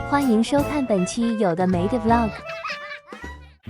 欢迎收看本期有的没的 vlog。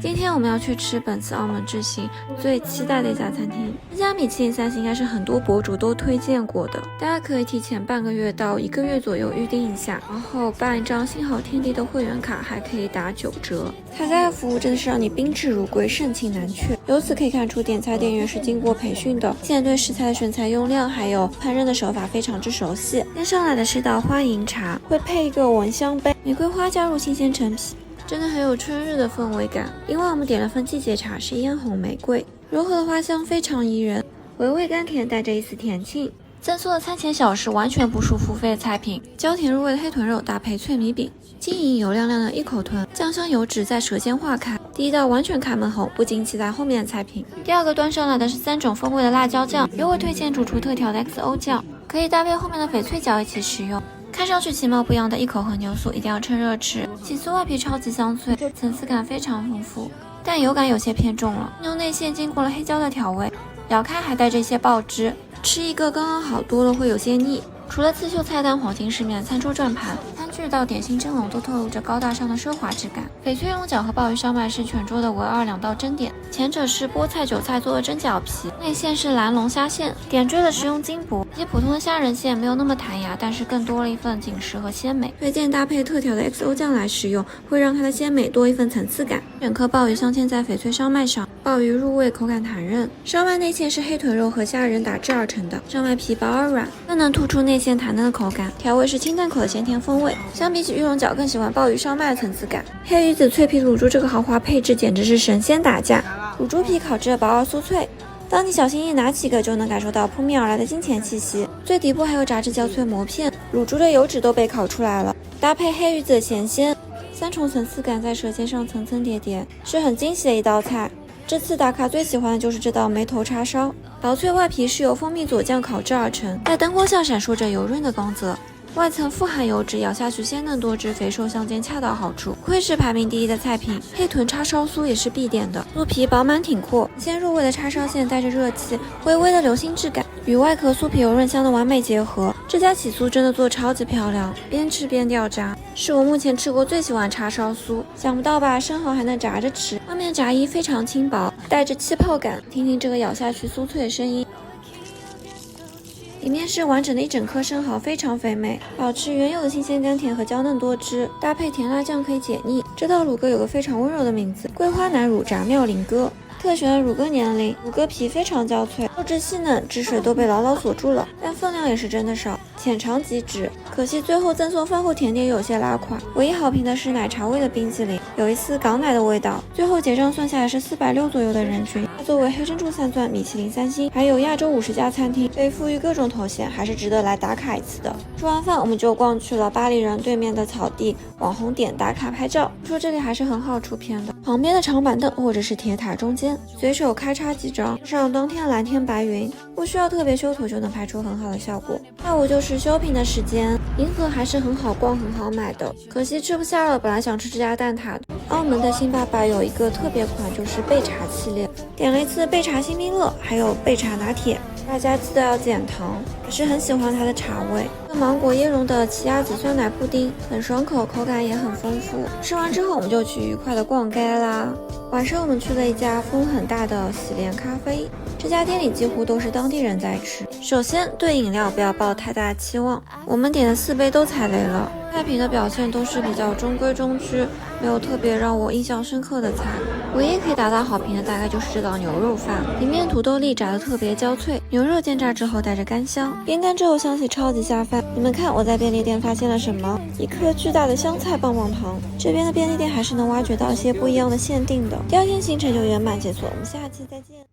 今天我们要去吃本次澳门之行最期待的一家餐厅。这家米其林3星应该是很多博主都推荐过的，大家可以提前半个月到1个月左右预定一下，然后办一张新好天地的会员卡，还可以打9折。他家的服务真的是让你宾至如归，盛情难却。由此可以看出，点菜店员是经过培训的，现在对食材的选材用量还有烹饪的手法非常之熟悉。先上来的是道花银茶，会配一个蚊香杯，玫瑰花加入新鲜陈皮。真的很有春日的氛围感。另外我们点了份季节茶，是嫣红玫瑰，柔和的花香非常宜人，微微甘甜，带着一丝甜沁。增速的餐前小食完全不输付费的菜品，焦甜入味的黑豚肉搭配脆米饼，晶莹油亮亮的一口吞，酱香油脂在舌尖化开。第一道完全开门红，不禁期待后面的菜品。第二个端上来的是3种风味的辣椒酱，优惠推荐主厨特调的 XO 酱，可以搭配后面的翡翠饺一起食用。看上去其貌不扬的一口和牛酥一定要趁热吃，起酥外皮超级香脆，层次感非常丰富，但油感有些偏重了。牛内馅经过了黑椒的调味，咬开还带着一些爆汁，吃一个刚刚好，多了会有些腻。除了刺绣菜单、黄金饰面、餐桌转盘，餐具到点心蒸笼都透露着高大上的奢华质感。翡翠龙角和鲍鱼烧麦是全桌的唯二2道蒸点，前者是菠菜韭菜做的蒸饺皮，内馅是蓝龙虾馅，点缀的是用金箔，比普通的虾仁馅没有那么弹牙，但是更多了一份紧实和鲜美。推荐搭配特调的 XO 酱来食用，会让它的鲜美多一份层次感。整颗鲍鱼镶嵌在翡翠烧麦上，鲍鱼入味，口感弹韧。烧麦内馅是黑豚肉和虾仁打制而成的，烧麦皮薄而软，更能突出内馅弹嫩的口感。调味是清淡口的咸甜风味，相比起玉龙饺更喜欢鲍鱼烧麦的层次感。黑鱼子脆皮卤猪这个豪华配置简直是神仙打架，卤猪皮烤制的薄而酥脆，当你小心翼翼拿几个就能感受到扑面而来的金钱气息。最底部还有炸至焦脆膜片，卤猪的油脂都被烤出来了，搭配黑鱼子的咸鲜，3重层次感在舌尖上层层叠叠，是很惊喜的一道菜。这次打卡最喜欢的就是这道梅头叉烧，薄脆外皮是由蜂蜜佐酱烤制而成，在灯光下闪烁着油润的光泽，外层富含油脂，咬下去鲜嫩多汁，肥瘦相间，恰到好处。亏是排名第1的菜品，黑豚叉烧酥也是必点的，酥皮饱满挺阔，鲜入味的叉烧馅带着热气，微微的流心质感，与外壳酥皮油润香的完美结合。这家起酥真的做超级漂亮，边吃边掉渣，是我目前吃过最喜欢叉烧酥。想不到吧，生蚝还能炸着吃，外面炸衣非常轻薄，带着气泡感，听听这个咬下去酥脆的声音。里面是完整的一整颗生蚝，非常肥美，保持原有的新鲜甘甜和娇嫩多汁，搭配甜辣酱可以解腻。这道乳鸽有个非常温柔的名字，桂花奶乳炸妙龄鸽，特选乳鸽年龄，乳鸽皮非常焦脆，肉质细嫩，汁水都被牢牢锁住了，但分量也是真的少，浅尝即止。可惜最后赠送饭后甜点有些拉垮，唯一好评的是奶茶味的冰淇淋，有一丝港奶的味道。最后结账算下来是460左右的人均。作为黑珍珠3钻米其林3星，还有亚洲50家餐厅，被赋予各种头衔，还是值得来打卡一次的。吃完饭我们就逛去了巴黎人对面的草地网红点打卡拍照，说这里还是很好出片的，旁边的长板凳或者是铁塔中间，随手开插几张，上当天蓝天白云，不需要特别修图就能拍出很好的效果。下午就是shopping的时间，银河还是很好逛很好买的，可惜吃不下了，本来想吃这家蛋挞的。澳门的星爸爸有一个特别款，就是焙茶系列，点了一次焙茶星冰乐，还有焙茶拿铁，大家记得要减糖，可是很喜欢它的茶味。芒果椰蓉的奇亚籽酸奶布丁很爽口，口感也很丰富。吃完之后我们就去愉快的逛街啦。晚上我们去了一家风很大的喜莲咖啡，这家店里几乎都是当地人在吃。首先对饮料不要抱太大的期望，我们点的4杯都踩雷了，菜品的表现都是比较中规中矩，没有特别让我印象深刻的菜。唯一可以达到好评的大概就是这道牛肉饭，里面土豆粒炸得特别焦脆，牛肉煎炸之后带着干香，边干之后香气超级下饭。你们看我在便利店发现了什么？一颗巨大的香菜棒棒糖。这边的便利店还是能挖掘到一些不一样的限定的。第2天行程就圆满结束，我们下期再见。